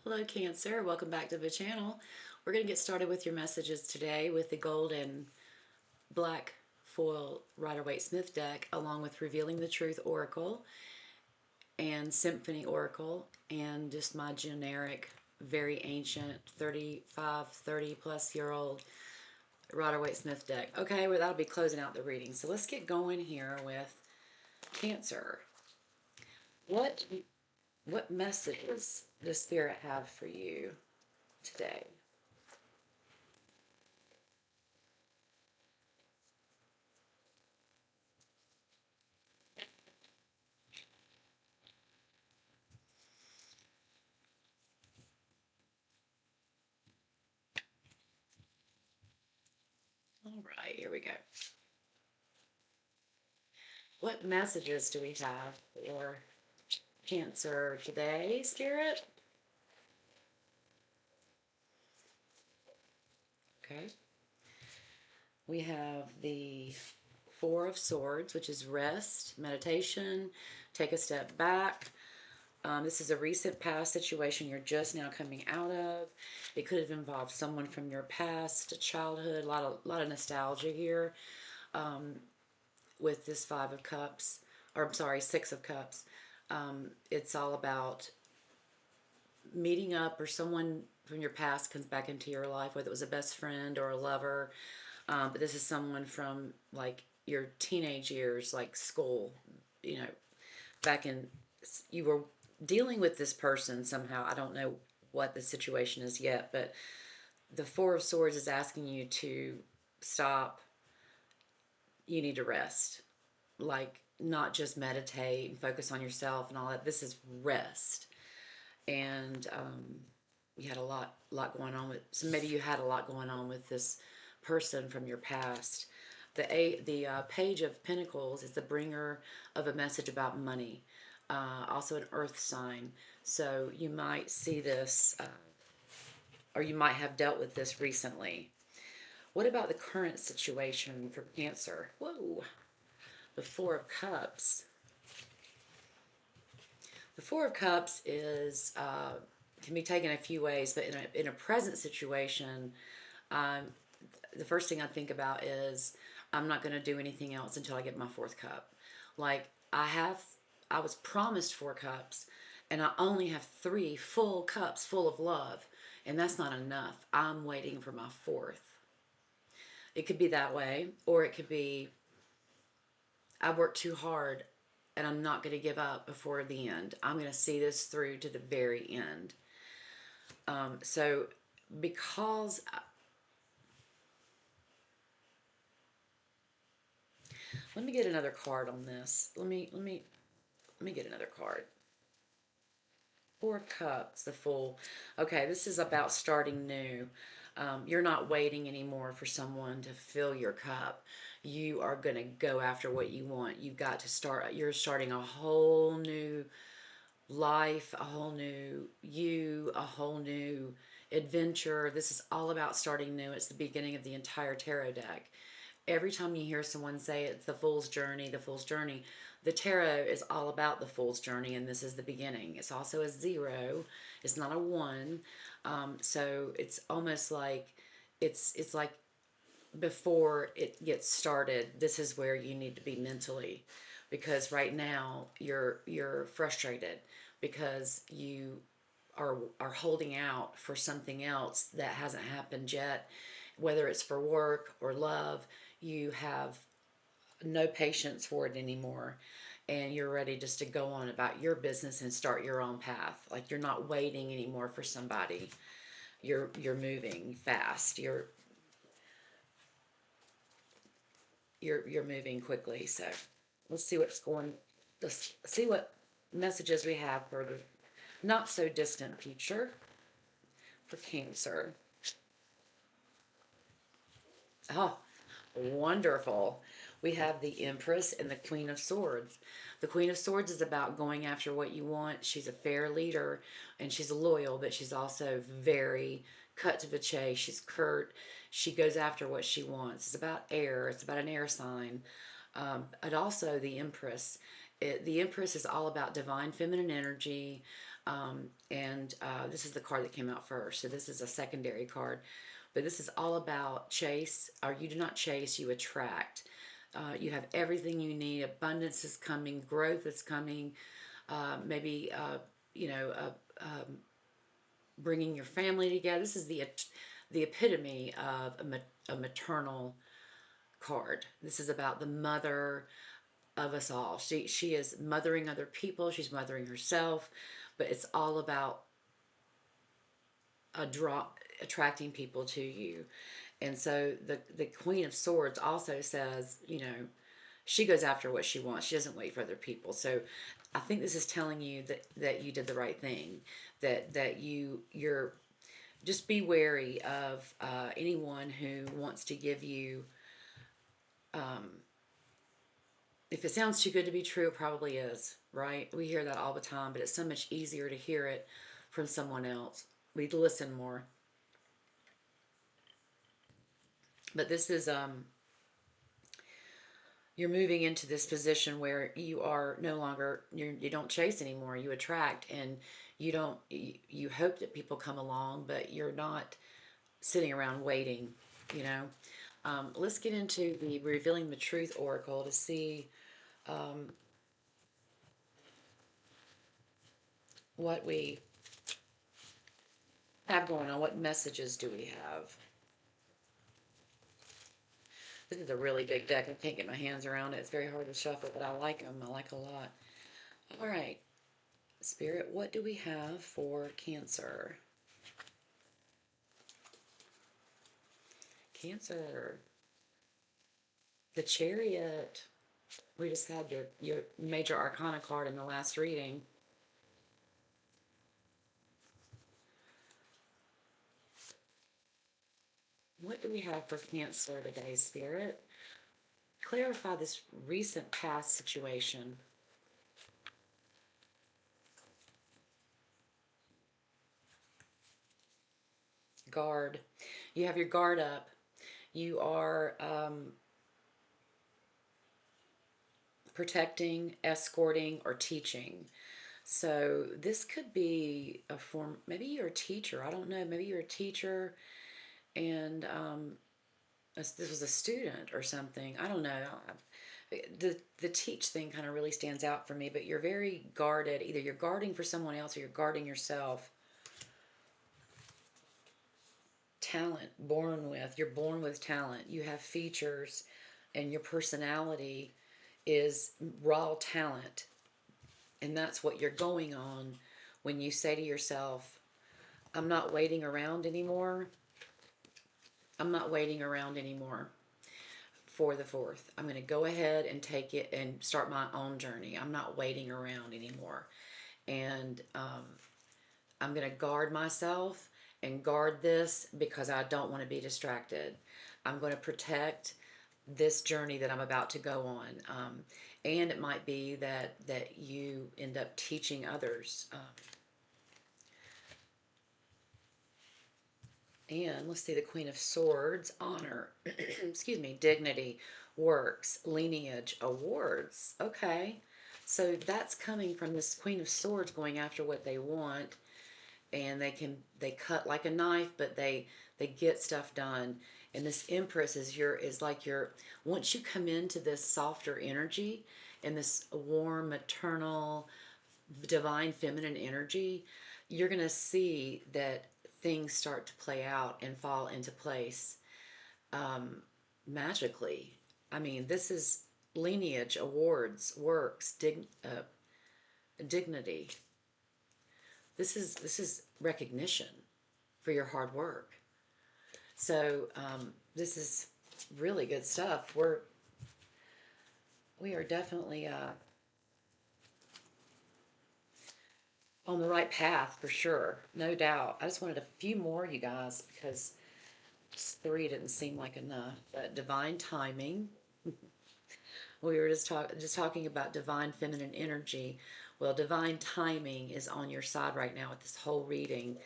Hello Cancer, welcome back to the channel. We're going to get started with your messages today with the gold and black foil Rider-Waite-Smith deck, along with Revealing the Truth Oracle and Symphony Oracle, and just my generic, very ancient 30 plus year old Rider-Waite-Smith deck. Okay, well, that'll be closing out the reading. So let's get going here with Cancer. What messages does Spirit have for you today? All right, here we go. What messages do we have for Cancer today, Spirit? Okay. We have the Four of Swords, which is rest, meditation, take a step back. This is a recent past situation you're just now coming out of. It could have involved someone from your past, childhood, a lot of nostalgia here with this Five of Cups, or I'm sorry, Six of Cups. It's all about meeting up, or someone from your past comes back into your life, whether it was a best friend or a lover. But this is someone from like your teenage years, like school, you know, back in, you were dealing with this person somehow. I don't know what the situation is yet, but the Four of Swords is asking you to stop. You need to rest. Like, not just meditate and focus on yourself and all that. This is rest. And you had a lot going on with, so maybe you had a lot going on with this person from your past. The Page of Pentacles is the bringer of a message about money, also an earth sign. So you might see this, or you might have dealt with this recently. What about the current situation for Cancer? Whoa, the Four of Cups. The Four of Cups is can be taken a few ways, but in a present situation, um, the first thing I think about is I'm not going to do anything else until I get my fourth cup. Like, I was promised four cups, and I only have three full cups full of love, and that's not enough. I'm waiting for my fourth. It could be that way, or it could be I worked too hard and I'm not going to give up before the end. I'm going to see this through to the very end. So because let me get another card on this. Let me get another card. Four of Cups, the Fool. Okay, this is about starting new. You're not waiting anymore for someone to fill your cup. You are going to go after what you want. You've got to start. You're starting a whole new life, a whole new you, a whole new adventure. This is all about starting new. It's the beginning of the entire tarot deck. Every time you hear someone say it's the Fool's Journey, the Fool's Journey, the tarot is all about the Fool's Journey, and this is the beginning. It's also a zero. It's not a one. So it's almost like it's like before it gets started, this is where you need to be mentally, because right now you're frustrated because you are holding out for something else that hasn't happened yet, whether it's for work or love. You have no patience for it anymore, and you're ready just to go on about your business and start your own path. Like, you're not waiting anymore for somebody. You're moving fast. You're moving quickly. So let's see what's going. Let's see what messages we have for the not so distant future for Cancer. Oh, wonderful. We have the Empress and the Queen of Swords. The Queen of Swords is about going after what you want. She's a fair leader and she's loyal, but she's also very cut to the chase. She's curt. She goes after what she wants. It's about air. It's about an air sign. And also the Empress. The Empress is all about divine feminine energy, This is the card that came out first. So this is a secondary card. But this is all about chase, or you do not chase, you attract. You have everything you need. Abundance is coming, growth is coming. Maybe, you know, bringing your family together. This is the epitome of a maternal card. This is about the mother of us all. She is mothering other people. She's mothering herself, but it's all about attracting people to you. And so the Queen of Swords also says, you know, she goes after what she wants. She doesn't wait for other people. So I think this is telling you that you did the right thing. That you're just be wary of anyone who wants to give you. If it sounds too good to be true, it probably is, right? We hear that all the time, but it's so much easier to hear it from someone else. We listen more. But this is you're moving into this position where you are no longer you don't chase anymore, you attract, and you hope that people come along, but you're not sitting around waiting, you know. Let's get into the Revealing the Truth Oracle to see what we have going on. What messages do we have? This is a really big deck. I can't get my hands around it. It's very hard to shuffle, but I like them. I like a lot. All right, Spirit, what do we have for Cancer? Cancer. The Chariot. We just had your major arcana card in the last reading. What do we have for Cancer today, Spirit? Clarify this recent past situation. Guard. You have your guard up. You are protecting, escorting, or teaching. So this could be a form, maybe you're a teacher. I don't know. Maybe you're a teacher and this was a student or something. I don't know. The teach thing kind of really stands out for me, but you're very guarded. Either you're guarding for someone else or you're guarding yourself. Talent, born with. You're born with talent. You have features, and your personality is raw talent. And that's what you're going on when you say to yourself, I'm not waiting around anymore. I'm not waiting around anymore for the fourth. I'm going to go ahead and take it and start my own journey. I'm not waiting around anymore. And I'm going to guard myself and guard this because I don't want to be distracted. I'm going to protect this journey that I'm about to go on. And it might be that you end up teaching others. And let's see, the Queen of Swords, honor, excuse me, dignity, works, lineage, awards. Okay. So that's coming from this Queen of Swords going after what they want, and they cut like a knife, but they get stuff done. And this Empress is like your once you come into this softer energy and this warm maternal divine feminine energy, you're going to see that things start to play out and fall into place magically. I mean, this is lineage, awards, works, dignity. This is recognition for your hard work. So this is really good stuff. We are definitely on the right path for sure, no doubt. I just wanted a few more, you guys, because just three didn't seem like enough. But divine timing. We were just talking about divine feminine energy. Well, divine timing is on your side right now with this whole reading.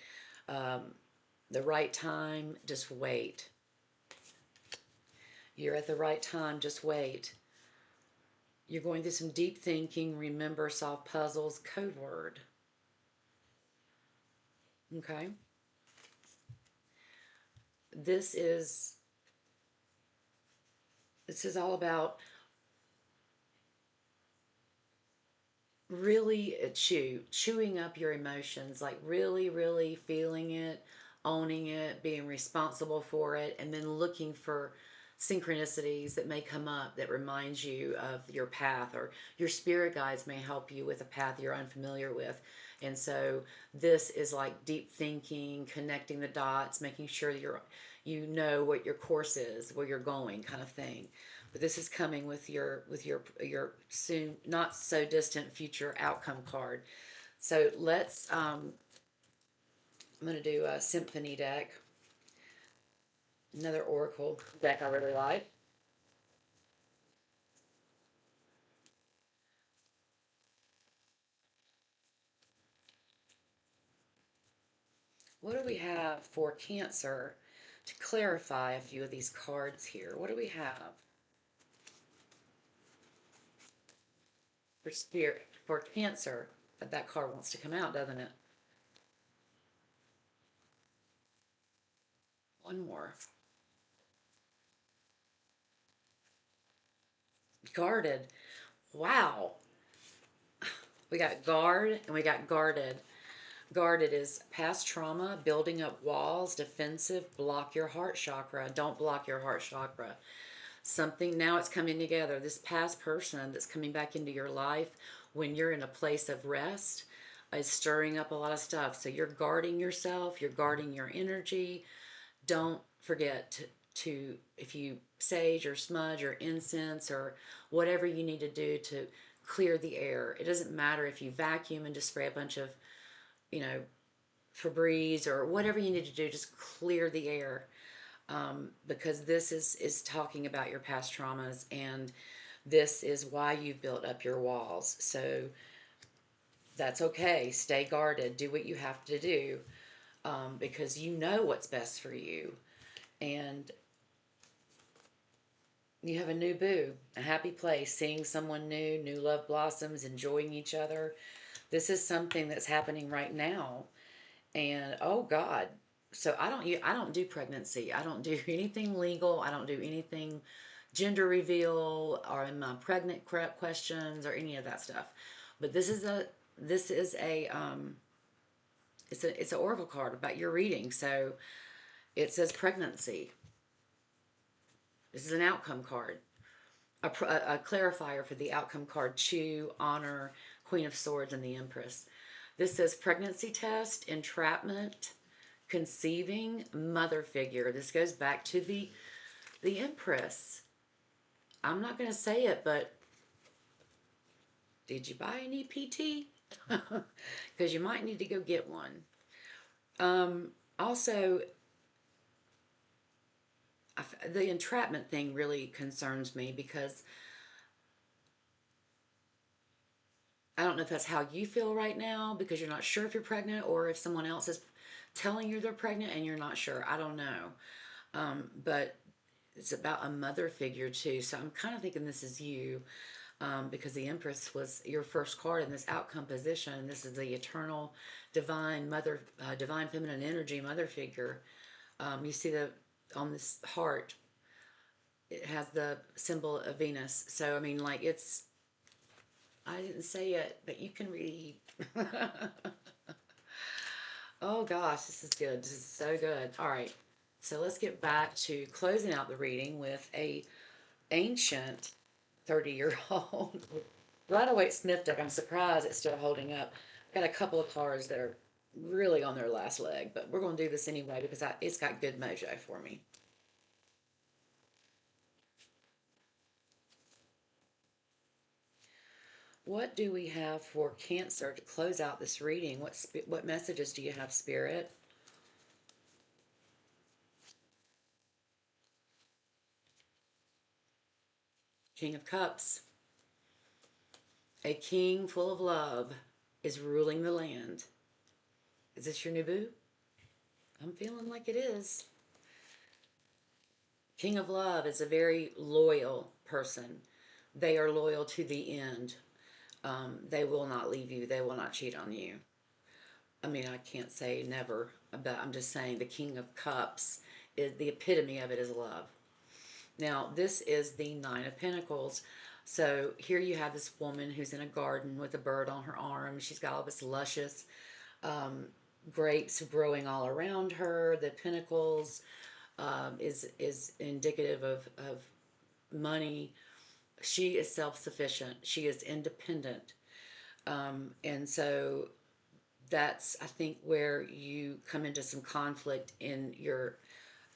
The right time, just wait. You're at the right time, just wait. You're going through some deep thinking. Remember, solve puzzles. Code word. Okay? This is this is all about really chewing up your emotions, like really, really feeling it, owning it, being responsible for it, and then looking for synchronicities that may come up that reminds you of your path, or your spirit guides may help you with a path you're unfamiliar with. And so this is like deep thinking, connecting the dots, making sure you know what your course is, where you're going, kind of thing. But this is coming with your soon not so distant future outcome card. So let's I'm going to do a symphony deck, another oracle deck I really like. What do we have for Cancer to clarify a few of these cards here? What do we have for Spirit for Cancer? But that card wants to come out, doesn't it? One more. Guarded. Wow. We got guard and we got guarded. Guarded is past trauma, building up walls, defensive, block your heart chakra. Don't block your heart chakra. Something now it's coming together. This past person that's coming back into your life when you're in a place of rest is stirring up a lot of stuff. So you're guarding yourself, you're guarding your energy. Don't forget to if you sage or smudge or incense or whatever you need to do to clear the air. It doesn't matter if you vacuum and just spray a bunch of, you know, Febreze or whatever you need to do, just clear the air. Because this is talking about your past traumas, and this is why you've built up your walls. So that's okay. Stay guarded. Do what you have to do, because you know what's best for you. And you have a new boo, a happy place, seeing someone new, new love blossoms, enjoying each other. This is something that's happening right now. And oh God, so I don't do pregnancy. I don't do anything legal. I don't do anything gender reveal or in my pregnant questions or any of that stuff. But this is a it's an oracle card about your reading. So it says pregnancy. This is an outcome card, a clarifier for the outcome card: Chew, Honor, Queen of Swords, and the Empress. This says pregnancy test, entrapment, conceiving, mother figure. This goes back to the Empress. I'm not going to say it, but did you buy an EPT? Because you might need to go get one. Also, the entrapment thing really concerns me because I don't know if that's how you feel right now because you're not sure if you're pregnant or if someone else is telling you they're pregnant and you're not sure. I don't know. But it's about a mother figure too. So I'm kind of thinking this is you, because the Empress was your first card in this outcome position. This is the eternal, divine mother, divine feminine energy mother figure. You see the on this heart, it has the symbol of Venus. So I mean, like it's. I didn't say it, but you can read. Oh gosh, this is good. This is so good. All right, so let's get back to closing out the reading with a ancient 30-year-old. Right away it sniffed up. I'm surprised it's still holding up. I've got a couple of cards that are really on their last leg, but we're going to do this anyway because it's got good mojo for me. What do we have for Cancer to close out this reading? What messages do you have, Spirit? King of Cups. A king full of love is ruling the land. Is this your new boo? I'm feeling like it is. King of Love is a very loyal person. They are loyal to the end. They will not leave you. They will not cheat on you. I mean, I can't say never, but I'm just saying the King of Cups is the epitome of it is love. Now, this is the Nine of Pentacles. So here you have this woman who's in a garden with a bird on her arm. She's got all this luscious um, grapes growing all around her. The pentacles is indicative of money. She is self-sufficient. She is independent. And so that's, I think, where you come into some conflict in your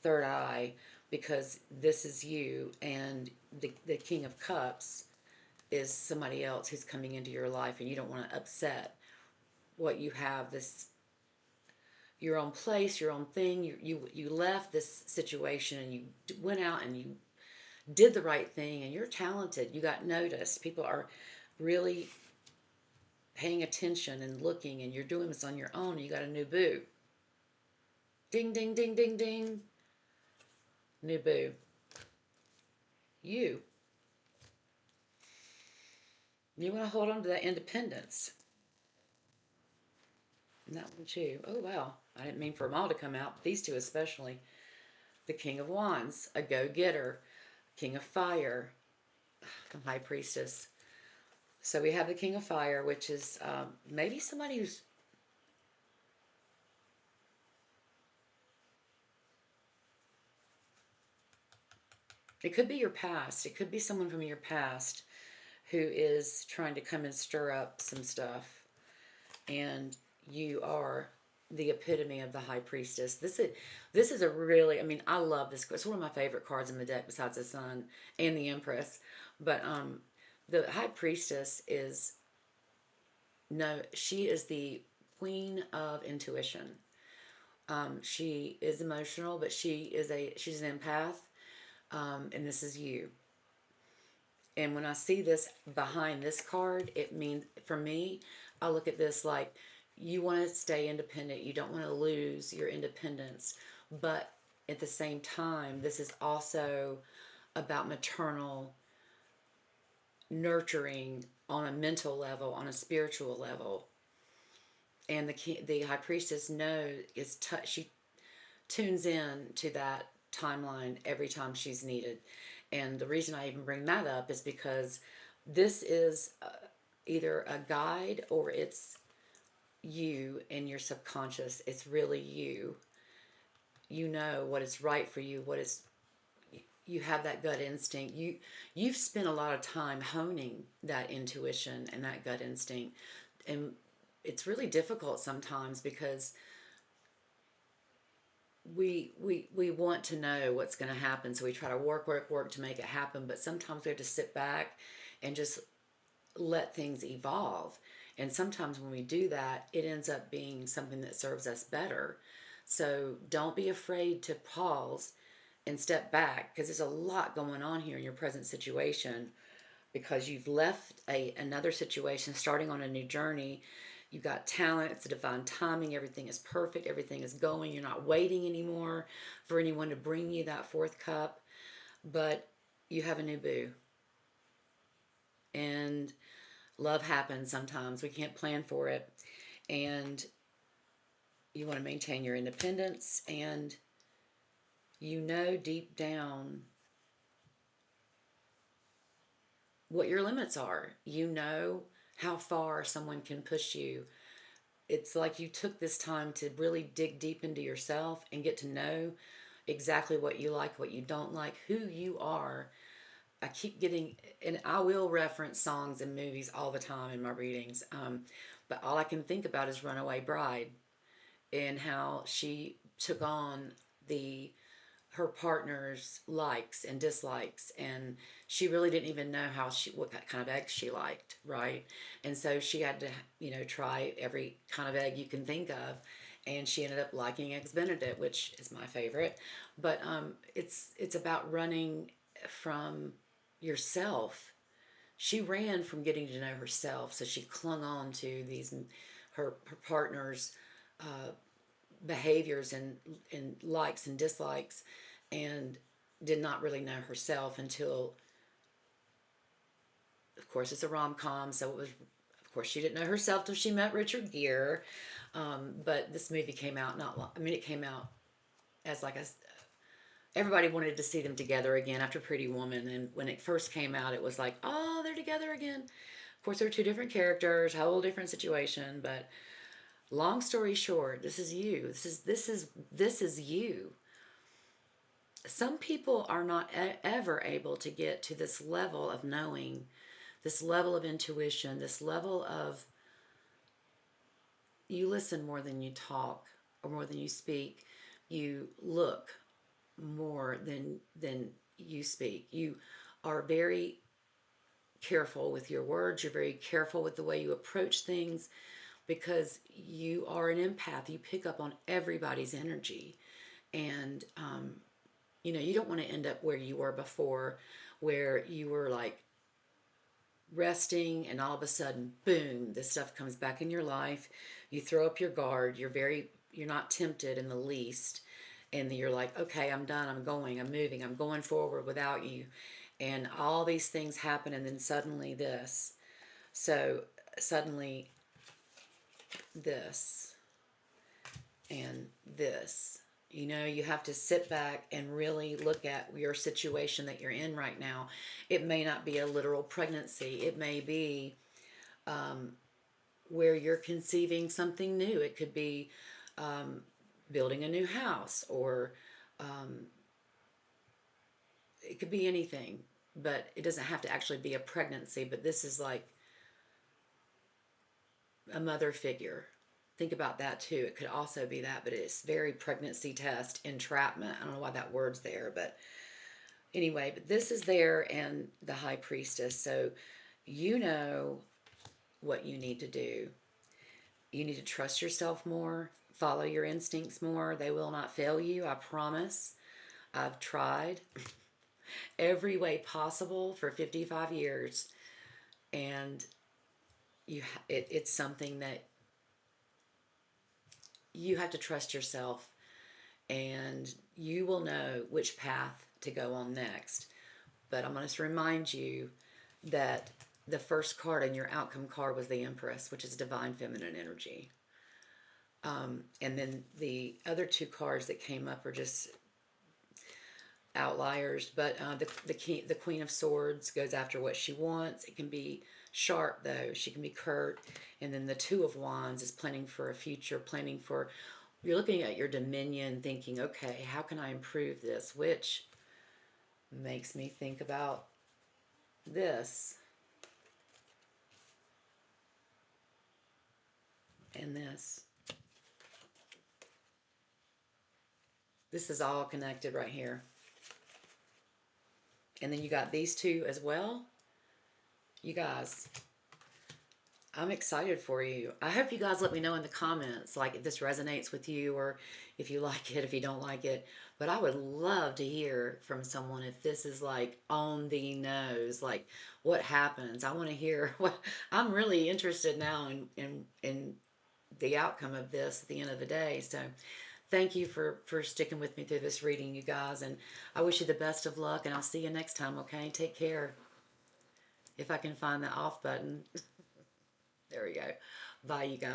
third eye, because this is you, and the King of Cups is somebody else who's coming into your life, and you don't want to upset what you have, this your own place, your own thing. You left this situation and you went out and you did the right thing, and you're talented. You got noticed. People are really paying attention and looking, and you're doing this on your own. And you got a new boo. Ding, ding, ding, ding, ding. New boo. You. You want to hold on to that independence. And that one too. Oh, wow. I didn't mean for them all to come out, but these two especially. The King of Wands, a go-getter. King of Fire, the High Priestess. So we have the King of Fire, which is maybe somebody who's... It could be your past. It could be someone from your past who is trying to come and stir up some stuff. And you are the epitome of the High Priestess. This is a really, I mean, I love this. It's one of my favorite cards in the deck besides the Sun and the Empress. But the High Priestess is, no, she is the queen of intuition. She is emotional, but she's an empath, and this is you. And when I see this behind this card, it means, for me, I look at this like you want to stay independent. You don't want to lose your independence. But at the same time, this is also about maternal nurturing on a mental level, on a spiritual level. And the High Priestess she tunes in to that timeline every time she's needed. And the reason I even bring that up is because this is either a guide or it's you in your subconscious. It's really you. You know what is right for you, you have that gut instinct. You've spent a lot of time honing that intuition and that gut instinct. And it's really difficult sometimes because we want to know what's going to happen, so we try to work to make it happen, but sometimes we have to sit back and just let things evolve. And sometimes when we do that, it ends up being something that serves us better. So don't be afraid to pause and step back, because there's a lot going on here in your present situation, because you've left another situation, starting on a new journey. You've got talent, it's a divine timing, everything is perfect, everything is going. You're not waiting anymore for anyone to bring you that fourth cup, but you have a new boo. And love happens sometimes. We can't plan for it. And you want to maintain your independence, and you know deep down what your limits are. You know how far someone can push you. It's like you took this time to really dig deep into yourself and get to know exactly what you like, what you don't like, who you are. I keep getting, and I will reference songs and movies all the time in my readings, but all I can think about is Runaway Bride, and how she took on the her partner's likes and dislikes, and she really didn't even know what kind of eggs she liked, right? And so she had to, try every kind of egg you can think of, and she ended up liking eggs Benedict, which is my favorite. But it's about running from yourself. She ran from getting to know herself, so she clung on to her partner's uh, behaviors and likes and dislikes, and did not really know herself until, of course, it's a rom-com, so it was, of course, she didn't know herself till she met Richard Gere. But this movie came out not long. I mean, it came out as like a. Everybody wanted to see them together again after Pretty Woman, and when it first came out, it was like, oh, they're together again. Of course, they're two different characters, whole different situation. But long story short, this is you. This is you. Some people are not ever able to get to this level of knowing, this level of intuition, this level of you listen more than you talk or more than you speak. You look more than you speak. You are very careful with your words. You're very careful with the way you approach things because you are an empath. You pick up on everybody's energy. And you don't want to end up where you were before, where you were like resting and all of a sudden, boom, this stuff comes back in your life. You throw up your guard. You're not tempted in the least. And you're like, okay, I'm done. I'm moving, I'm going forward without you. And all these things happen. And then suddenly this. So suddenly this and this. You have to sit back and really look at your situation that you're in right now. It may not be a literal pregnancy. It may be where you're conceiving something new. It could be building a new house, or it could be anything. But it doesn't have to actually be a pregnancy. But this is like a mother figure. Think about that too. It could also be that, but it's very pregnancy test entrapment. I don't know why that word's there, but anyway, but this is there and the high priestess. So you know what you need to do. You need to trust yourself more, follow your instincts more. They will not fail you, I promise. I've tried every way possible for 55 years, and it's something that you have to trust yourself, and you will know which path to go on next. But I'm going to remind you that the first card in your outcome card was the Empress, which is divine feminine energy. And then the other two cards that came up are just outliers. But the Queen of Swords goes after what she wants. It can be sharp though. She can be curt. And then the Two of Wands is planning for a future, planning for. You're looking at your dominion, thinking, okay, how can I improve this? Which makes me think about this and this. This is all connected right here. And then you got these two as well. You guys, I'm excited for you. I hope you guys let me know in the comments, like if this resonates with you, or if you like it, if you don't like it. But I would love to hear from someone if this is like on the nose, like what happens. I want to hear what. I'm really interested now in the outcome of this at the end of the day. So thank you for sticking with me through this reading, you guys. And I wish you the best of luck, and I'll see you next time, okay? Take care. If I can find the off button. There we go. Bye, you guys.